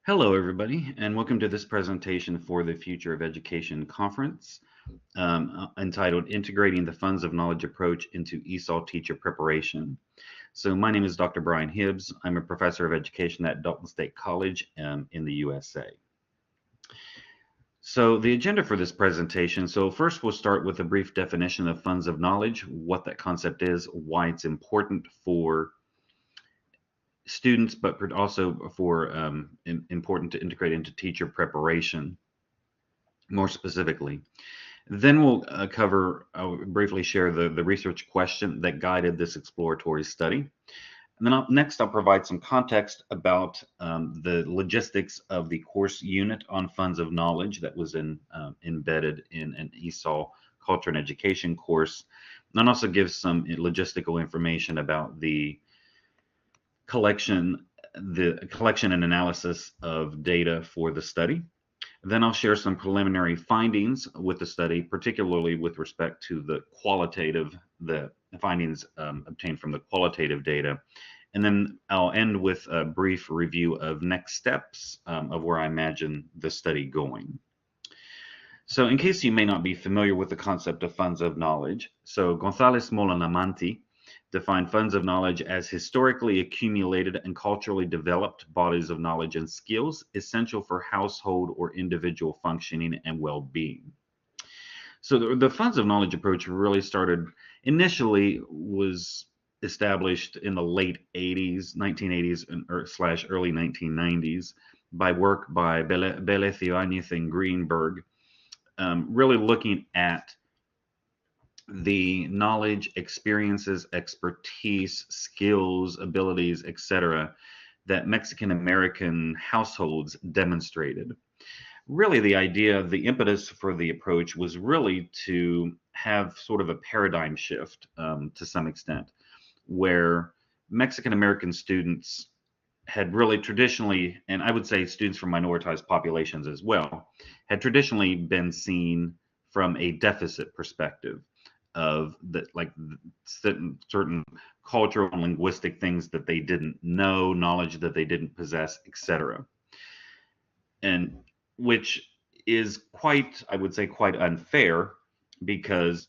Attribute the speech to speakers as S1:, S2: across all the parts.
S1: Hello, everybody, and welcome to this presentation for the Future of Education conference entitled Integrating the Funds of Knowledge Approach into ESOL Teacher Preparation. So my name is Dr. Brian Hibbs. I'm a professor of education at Dalton State College in the USA. So the agenda for this presentation, so first we'll start with a brief definition of funds of knowledge, what that concept is, why it's important for students, but also for important to integrate into teacher preparation, more specifically. Then we'll I'll briefly share the research question that guided this exploratory study. And then next, I'll provide some context about the logistics of the course unit on funds of knowledge that was embedded in an ESOL culture and education course, and also give some logistical information about the collection and analysis of data for the study. Then I'll share some preliminary findings with the study, particularly with respect to the findings obtained from the qualitative data. And then I'll end with a brief review of next steps of where I imagine the study going. So in case you may not be familiar with the concept of funds of knowledge, so González Molinamanti defined funds of knowledge as historically accumulated and culturally developed bodies of knowledge and skills essential for household or individual functioning and well-being. So the funds of knowledge approach really initially was established in the late 1980s / early 1990s by work by Belethioanith and Greenberg, really looking at the knowledge, experiences, expertise, skills, abilities, etc., that Mexican American households demonstrated. Really, the impetus for the approach was really to have sort of a paradigm shift to some extent, where Mexican American students had really traditionally, and I would say students from minoritized populations as well, had traditionally been seen from a deficit perspective of certain cultural and linguistic things that they didn't know, knowledge that they didn't possess, etc. And which is I would say, quite unfair, because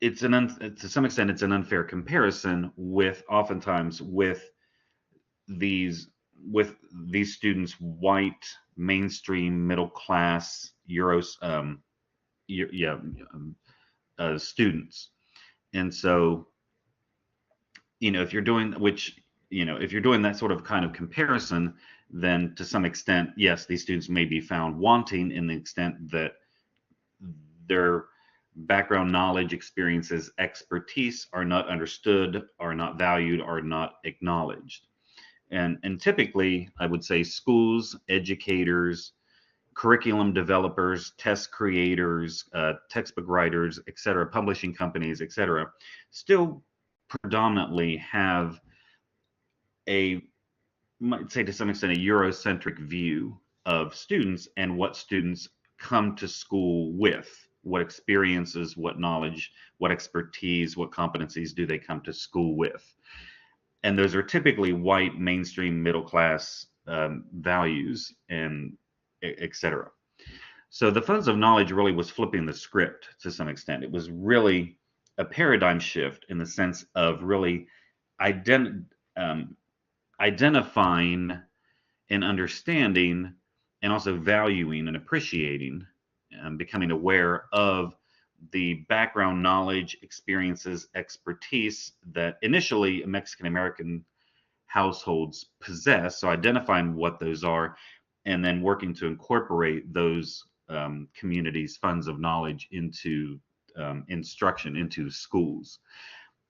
S1: to some extent it's an unfair comparison oftentimes with these students, white, mainstream, middle class students. And so, if you're doing that sort of kind of comparison, then to some extent, yes, these students may be found wanting in the extent that their background, knowledge, experiences, expertise are not understood, are not valued, are not acknowledged. And typically, I would say schools, educators, curriculum developers, test creators, textbook writers, etc., publishing companies, etc., still predominantly have might say to some extent, a Eurocentric view of students and what students come to school with, what experiences, what knowledge, what expertise, what competencies do they come to school with. And those are typically white, mainstream, middle class values, and etc. So the funds of knowledge really was flipping the script to some extent. It was really a paradigm shift in the sense of really identifying and understanding, and also valuing and appreciating, becoming aware of the background, knowledge, experiences, expertise that initially Mexican American households possess. So identifying what those are, and then working to incorporate those communities' funds of knowledge into instruction, into schools.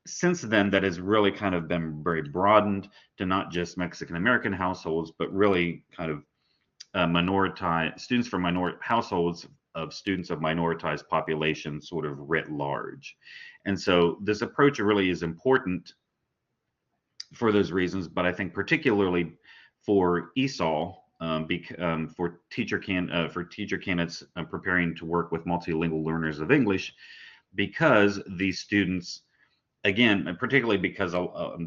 S1: Since then, that has really kind of been very broadened to not just Mexican American households, but really kind of students from households of students of minoritized populations, sort of writ large. And so this approach really is important for those reasons, but I think particularly for ESOL, for teacher candidates preparing to work with multilingual learners of English, because these students, again, particularly because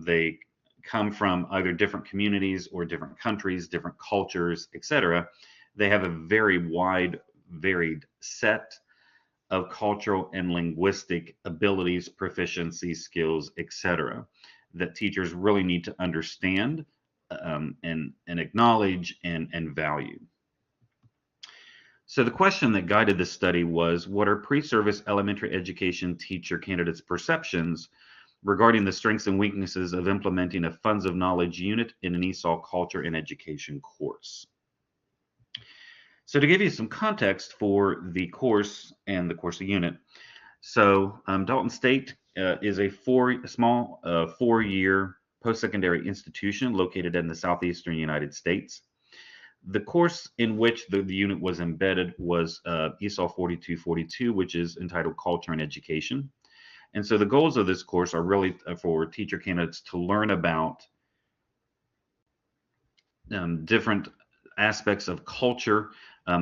S1: they come from either different communities or different countries, different cultures, etc. They have a very wide, varied set of cultural and linguistic abilities, proficiency, skills, etc., that teachers really need to understand and acknowledge and value. So the question that guided this study was, what are pre-service elementary education teacher candidates' perceptions regarding the strengths and weaknesses of implementing a Funds of Knowledge unit in an ESOL culture and education course? So to give you some context for the course and the course unit, so Dalton State is a small four-year post-secondary institution located in the southeastern United States. The course in which the unit was embedded was ESOL 4242, which is entitled Culture and Education. And so the goals of this course are really for teacher candidates to learn about different aspects of culture,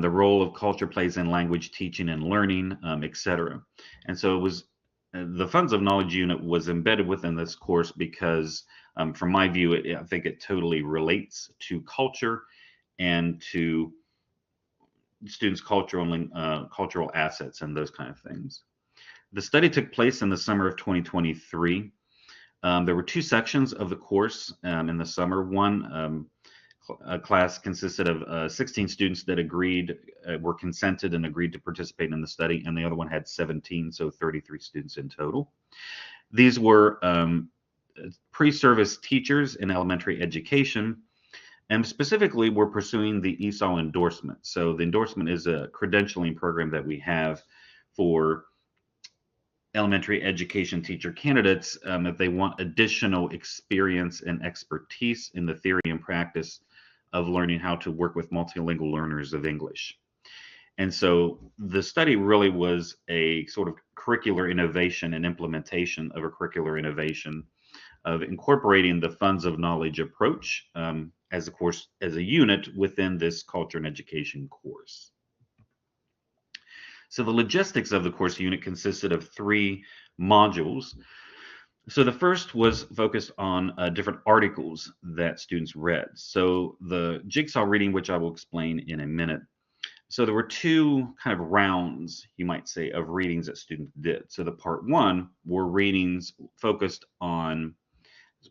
S1: the role of culture plays in language teaching and learning, etc. And so it was the Funds of Knowledge unit was embedded within this course because, from my view, I think it totally relates to culture and to students' cultural assets and those kind of things. The study took place in the summer of 2023. There were two sections of the course in the summer. One class consisted of 16 students that were consented and agreed to participate in the study, and the other one had 17, so 33 students in total. These were pre-service teachers in elementary education, and specifically we're pursuing the ESOL endorsement. So the endorsement is a credentialing program that we have for elementary education teacher candidates if they want additional experience and expertise in the theory and practice of learning how to work with multilingual learners of English. And so the study really was a sort of curricular innovation and implementation of a curricular innovation of incorporating the Funds of Knowledge approach as a unit within this culture and education course. So the logistics of the course unit consisted of 3 modules. So the first was focused on different articles that students read. So the jigsaw reading, which I will explain in a minute. So there were 2 kind of rounds, you might say, of readings that students did. So the part 1 were readings focused on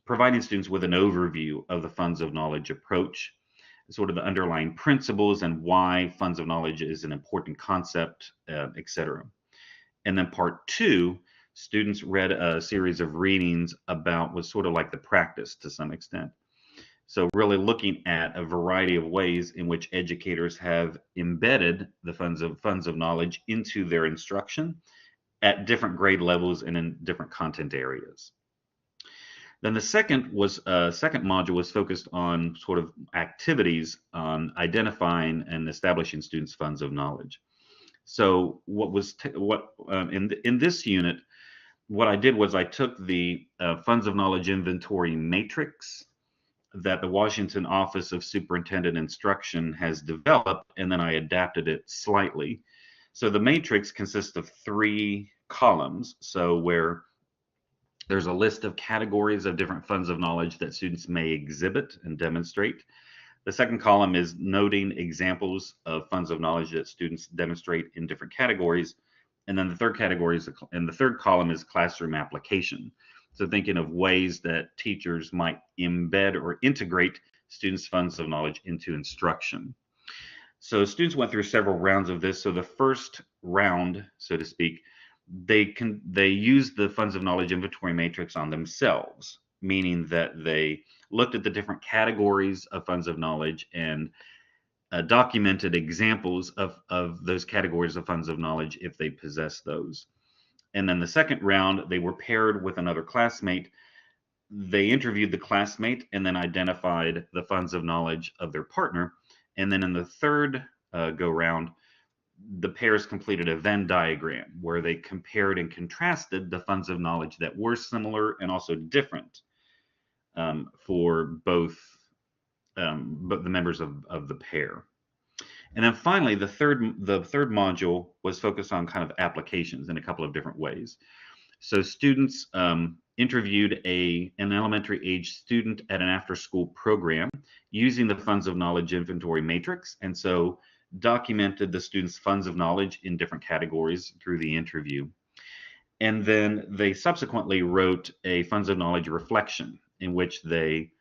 S1: providing students with an overview of the Funds of Knowledge approach, sort of the underlying principles and why Funds of Knowledge is an important concept, etc. And then part 2, students read a series of readings about was sort of like the practice to some extent. So really looking at a variety of ways in which educators have embedded the funds of knowledge into their instruction at different grade levels and in different content areas. Then the second module was focused on sort of activities on identifying and establishing students' funds of knowledge. So in this unit, what I did was I took the funds of knowledge inventory matrix that the Washington Office of Superintendent Instruction has developed, and then I adapted it slightly. So the matrix consists of 3 columns. So where there's a list of categories of different funds of knowledge that students may exhibit and demonstrate. The second column is noting examples of funds of knowledge that students demonstrate in different categories. And then the third column is classroom application. So thinking of ways that teachers might embed or integrate students' funds of knowledge into instruction. So students went through several rounds of this. So the first round, so to speak, they used the funds of knowledge inventory matrix on themselves, meaning that they looked at the different categories of funds of knowledge and documented examples of those categories of funds of knowledge if they possess those. And then the second round, they were paired with another classmate. They interviewed the classmate and then identified the funds of knowledge of their partner. And then in the third go round, the pairs completed a Venn diagram where they compared and contrasted the funds of knowledge that were similar and also different for both the members of the pair. And then finally, the third module was focused on kind of applications in a couple of different ways. So students interviewed an elementary age student at an after-school program using the funds of knowledge inventory matrix, and so documented the student's funds of knowledge in different categories through the interview. And then they subsequently wrote a funds of knowledge reflection in which they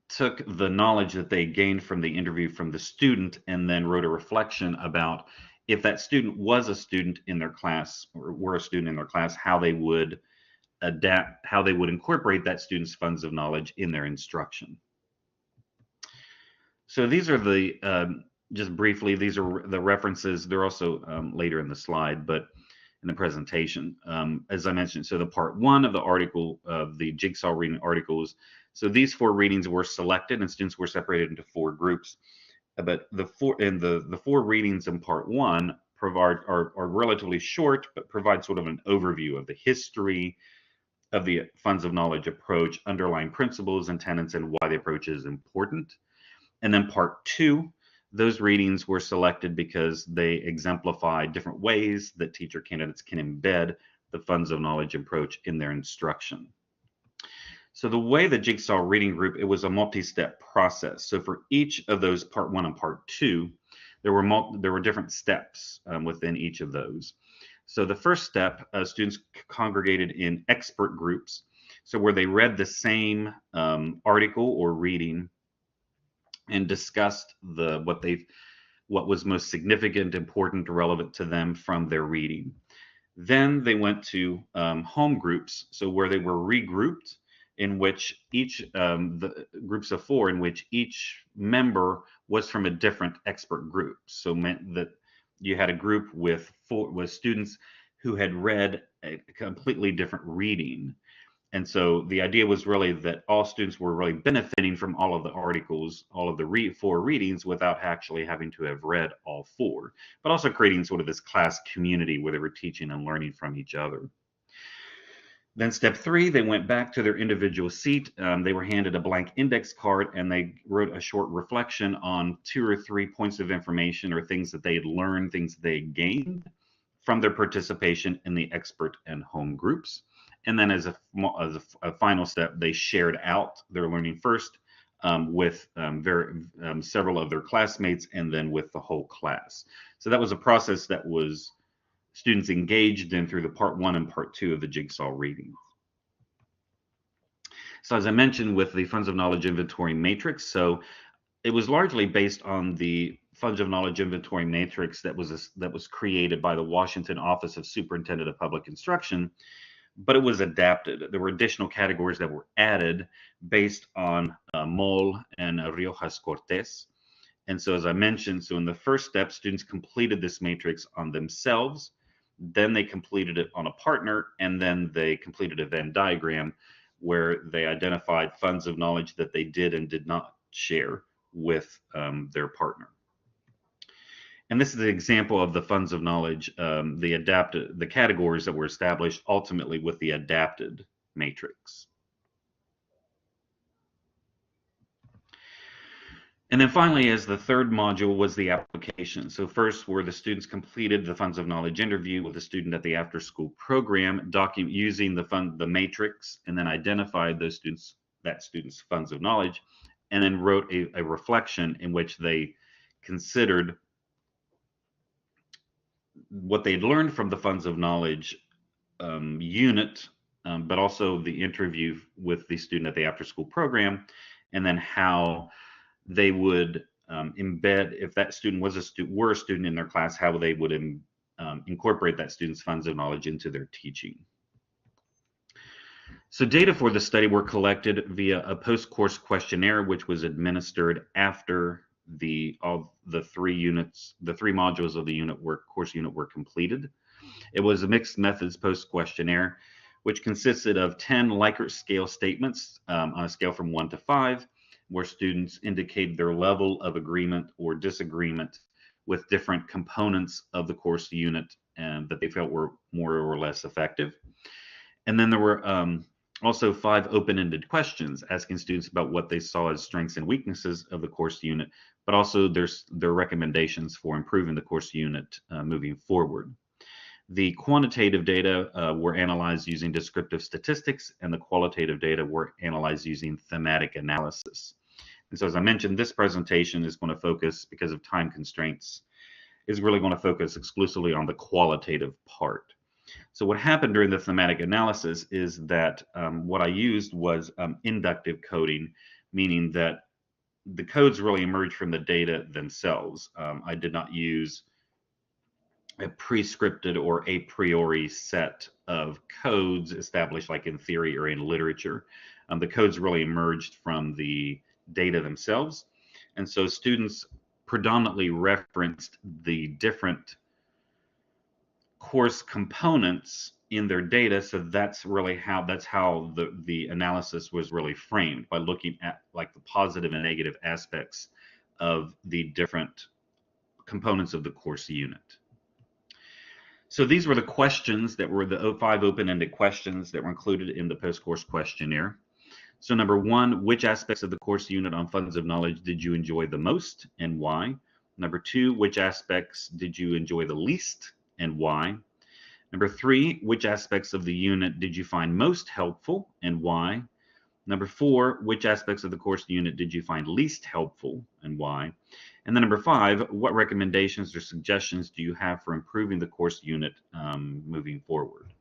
S1: took the knowledge that they gained from the interview from the student and then wrote a reflection about if that student was a student in their class or were a student in their class, how they would adapt, how they would incorporate that student's funds of knowledge in their instruction. So these are the, just briefly, these are the references. They're also later in the slide, but in the presentation, as I mentioned, so the part one of the article of the jigsaw reading articles, so these 4 readings were selected and students were separated into 4 groups. But the 4 readings in part one are relatively short, but provide sort of an overview of the history of the funds of knowledge approach, underlying principles and tenets, and why the approach is important. And then part 2, those readings were selected because they exemplify different ways that teacher candidates can embed the funds of knowledge approach in their instruction. So the way the jigsaw reading group, it was a multi-step process. So for each of those part 1 and part 2, there were different steps within each of those. So the first step, students congregated in expert groups, so where they read the same article or reading and discussed what was most significant, important, relevant to them from their reading. Then they went to home groups, so where they were regrouped, in which each the groups of 4, in which each member was from a different expert group. So meant that you had a group with students who had read a completely different reading. And so the idea was really that all students were really benefiting from all of the articles, all of the 4 readings, without actually having to have read all 4, but also creating sort of this class community where they were teaching and learning from each other. Then step 3, they went back to their individual seat. They were handed a blank index card and they wrote a short reflection on 2 or 3 points of information or things that they had learned, things they gained from their participation in the expert and home groups. And then as a final step, they shared out their learning first with several of their classmates and then with the whole class. So that was a process that was students engaged in through the part 1 and part 2 of the jigsaw reading. So as I mentioned with the funds of knowledge inventory matrix, so it was largely based on the funds of knowledge inventory matrix that was created by the Washington Office of Superintendent of Public Instruction, but it was adapted. There were additional categories that were added based on Moll and Riojas Cortés. And so as I mentioned, so in the first step, students completed this matrix on themselves. Then they completed it on a partner, and then they completed a Venn diagram where they identified funds of knowledge that they did and did not share with their partner. And this is an example of the funds of knowledge, the categories that were established ultimately with the adapted matrix. And then finally, as the third module, was the application. So first, where the students completed the funds of knowledge interview with a student at the after-school program, using the matrix, and then identified that student's funds of knowledge, and then wrote a reflection in which they considered what they'd learned from the funds of knowledge unit, but also the interview with the student at the after-school program, and then how they would embed, if that student were a student in their class, how they would incorporate that student's funds of knowledge into their teaching. So data for the study were collected via a post-course questionnaire, which was administered after all the 3 modules of the course unit were completed. It was a mixed methods post-questionnaire, which consisted of 10 Likert scale statements on a scale from 1 to 5, where students indicated their level of agreement or disagreement with different components of the course unit and that they felt were more or less effective. And then there were also 5 open-ended questions asking students about what they saw as strengths and weaknesses of the course unit, but also their recommendations for improving the course unit moving forward. The quantitative data were analyzed using descriptive statistics, and the qualitative data were analyzed using thematic analysis. And so, as I mentioned, this presentation is going to focus, because of time constraints, is really going to focus exclusively on the qualitative part. So what happened during the thematic analysis is that what I used was inductive coding, meaning that the codes really emerged from the data themselves. I did not use a prescripted or a priori set of codes established like in theory or in literature. The codes really emerged from the data themselves. And so students predominantly referenced the different course components in their data. So that's how the analysis was really framed, by looking at like the positive and negative aspects of the different components of the course unit. So these were the questions that were the 5 open-ended questions that were included in the post-course questionnaire. So number 1, which aspects of the course unit on funds of knowledge did you enjoy the most and why? Number 2, which aspects did you enjoy the least and why? Number 3, which aspects of the unit did you find most helpful and why? Number 4, which aspects of the course unit did you find least helpful and why? And then number 5, what recommendations or suggestions do you have for improving the course unit moving forward?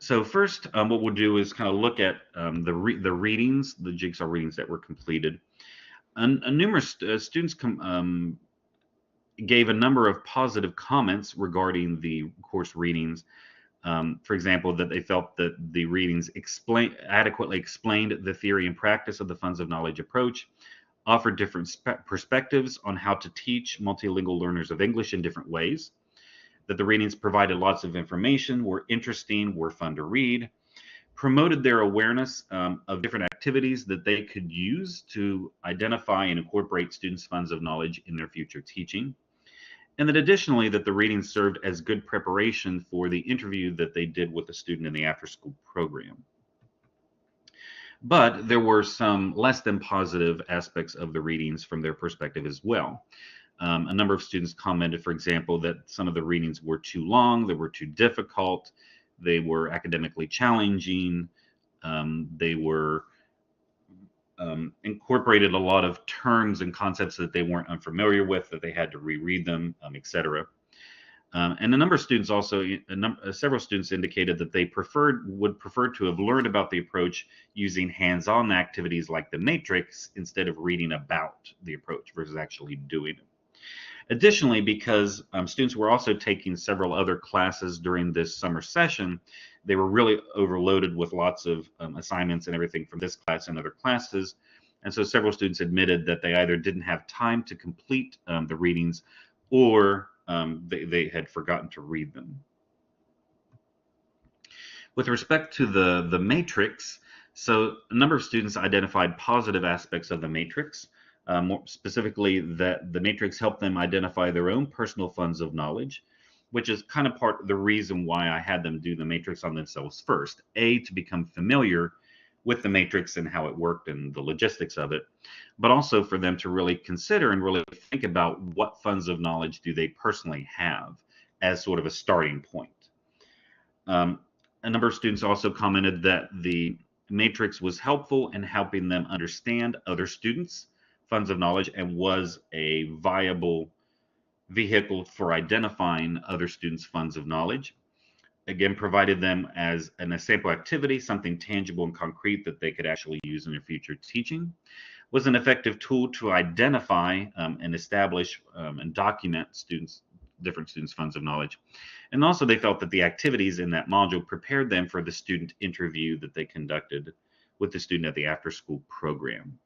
S1: So first, what we'll do is kind of look at the readings, the jigsaw readings that were completed. Numerous students gave a number of positive comments regarding the course readings. For example, that they felt that the readings adequately explained the theory and practice of the funds of knowledge approach, offered different perspectives on how to teach multilingual learners of English in different ways, that the readings provided lots of information, were interesting, were fun to read, promoted their awareness of different activities that they could use to identify and incorporate students' funds of knowledge in their future teaching, and that additionally that the readings served as good preparation for the interview that they did with the student in the after-school program. But there were some less than positive aspects of the readings from their perspective as well. A number of students commented, for example, that some of the readings were too long, they were too difficult, they were academically challenging, they were incorporated a lot of terms and concepts that they weren't unfamiliar with, that they had to reread them, etc. And a number of students also, several students indicated that they would prefer to have learned about the approach using hands-on activities like the matrix instead of reading about the approach versus actually doing it. Additionally, because students were also taking several other classes during this summer session, they were really overloaded with lots of assignments and everything from this class and other classes. And so several students admitted that they either didn't have time to complete the readings, or they had forgotten to read them. With respect to the matrix, so a number of students identified positive aspects of the matrix. More specifically, that the matrix helped them identify their own personal funds of knowledge, which is kind of part of the reason why I had them do the matrix on themselves first. A, to become familiar with the matrix and how it worked and the logistics of it, but also for them to really consider and really think about what funds of knowledge do they personally have as sort of a starting point. A number of students also commented that the matrix was helpful in helping them understand other students' funds of knowledge and was a viable vehicle for identifying other students' funds of knowledge. Again, provided them as a sample activity, something tangible and concrete that they could actually use in their future teaching. Was an effective tool to identify and establish and document different students' funds of knowledge. And also they felt that the activities in that module prepared them for the student interview that they conducted with the student at the after-school program.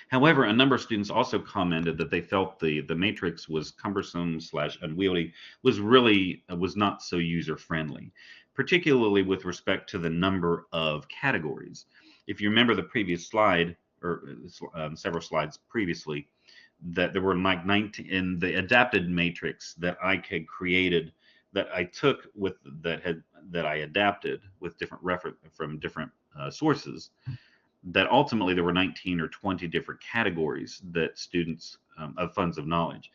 S1: However, a number of students also commented that they felt the matrix was cumbersome / unwieldy, was not so user-friendly, particularly with respect to the number of categories. If you remember the previous slide, or several slides previously, that there were like 19 in the adapted matrix that I had created, that I took with that I adapted with different reference from different sources. That ultimately there were 19 or 20 different categories that students of funds of knowledge.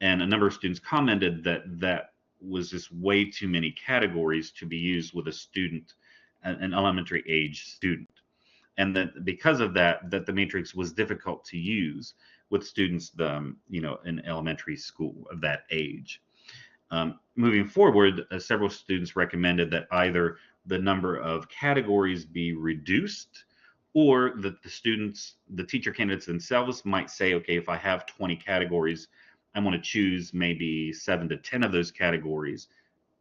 S1: And a number of students commented that that was just way too many categories to be used with a student, an elementary age student. And that because of that, that the matrix was difficult to use with students, in elementary school of that age. Moving forward, several students recommended that either the number of categories be reduced, or that the teacher candidates themselves might say, okay, if I have 20 categories, I want to choose maybe 7 to 10 of those categories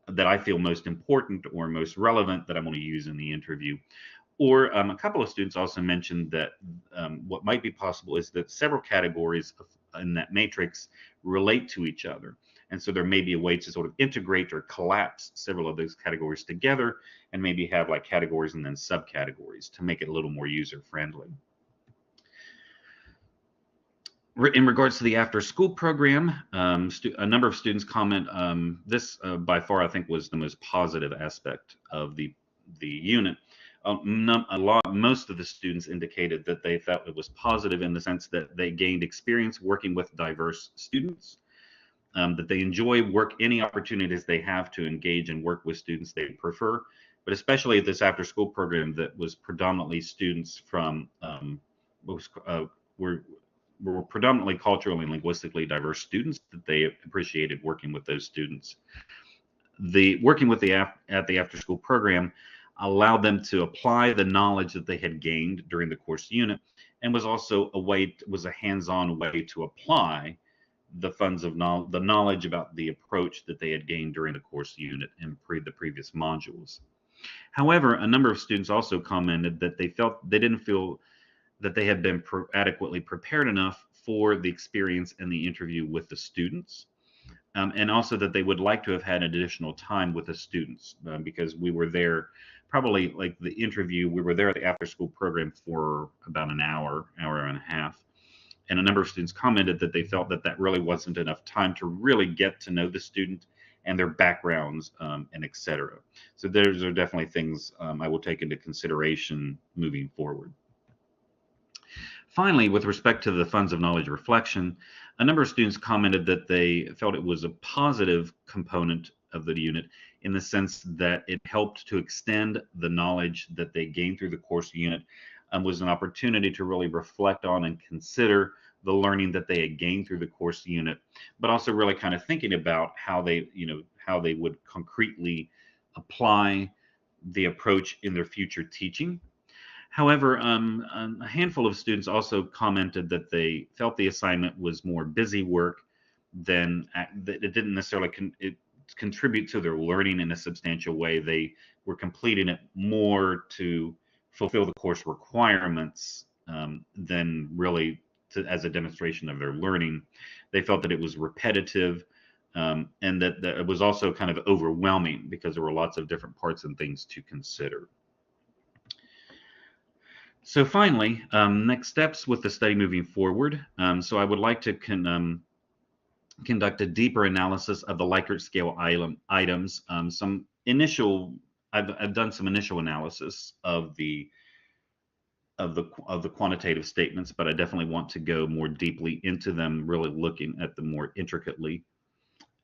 S1: that I feel most important or most relevant that I'm going to use in the interview. Or a couple of students also mentioned that what might be possible is that several categories in that matrix relate to each other. And so there may be a way to sort of integrate or collapse several of those categories together and maybe have like categories and then subcategories to make it a little more user-friendly. In regards to the after-school program, a number of students comment this by far I think was the most positive aspect of the unit. Most of the students indicated that they felt it was positive in the sense that they gained experience working with diverse students, that they enjoy any opportunities they have to engage and work with students they prefer, but especially this after-school program that was predominantly students from were predominantly culturally and linguistically diverse students, that they appreciated working with those students. Working with at the after-school program allowed them to apply the knowledge that they had gained during the course unit, and was also a hands-on way to apply the knowledge about the approach that they had gained during the course unit in the previous modules. However, a number of students also commented that they didn't feel that they had been adequately prepared enough for the experience and the interview with the students. And also that they would like to have had additional time with the students, because we were there probably like the interview, we were there at the after school program for about an hour and a half. And a number of students commented that they felt that that really wasn't enough time to really get to know the student and their backgrounds, and et cetera. So those are definitely things I will take into consideration moving forward. Finally, with respect to the funds of knowledge reflection, a number of students commented that they felt it was a positive component of the unit in the sense that it helped to extend the knowledge that they gained through the course unit, was an opportunity to really reflect on and consider the learning that they had gained through the course unit, but also really kind of thinking about how they would concretely apply the approach in their future teaching. However, a handful of students also commented that they felt the assignment was more busy work than that it didn't necessarily contribute to their learning in a substantial way. They were completing it more to fulfill the course requirements, than really as a demonstration of their learning. They felt that it was repetitive, and that it was also kind of overwhelming because there were lots of different parts and things to consider. So finally, next steps with the study moving forward. So I would like to conduct a deeper analysis of the Likert scale items. I've done some initial analysis of the quantitative statements, but I definitely want to go more deeply into them, really looking at them more intricately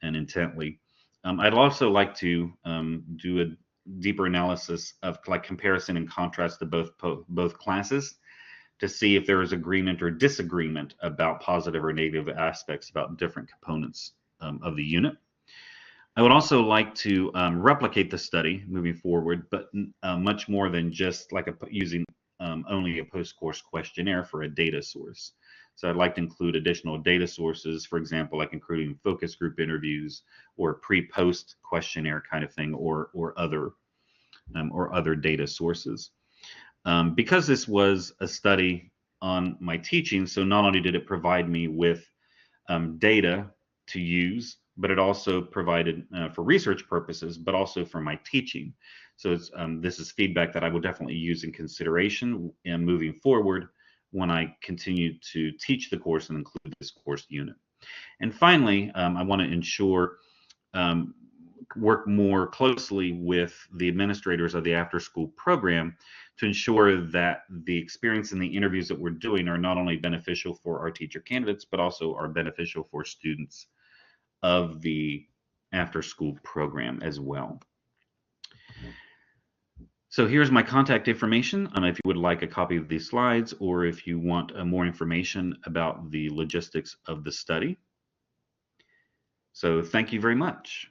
S1: and intently. I'd also like to do a deeper analysis of like comparison and contrast to both classes to see if there is agreement or disagreement about positive or negative aspects about different components of the unit. I would also like to replicate the study moving forward, but much more than just like using only a post-course questionnaire for a data source. So I'd like to include additional data sources, for example, like including focus group interviews or pre-post questionnaire kind of thing, or other data sources. Because this was a study on my teaching, so not only did it provide me with data to use, but it also provided for research purposes, but also for my teaching. So this is feedback that I will definitely use in consideration in moving forward when I continue to teach the course and include this course unit. And finally, I want to ensure work more closely with the administrators of the after-school program to ensure that the experience and the interviews that we're doing are not only beneficial for our teacher candidates, but also are beneficial for students of the after-school program as well. So here's my contact information if you would like a copy of these slides or if you want more information about the logistics of the study. So thank you very much.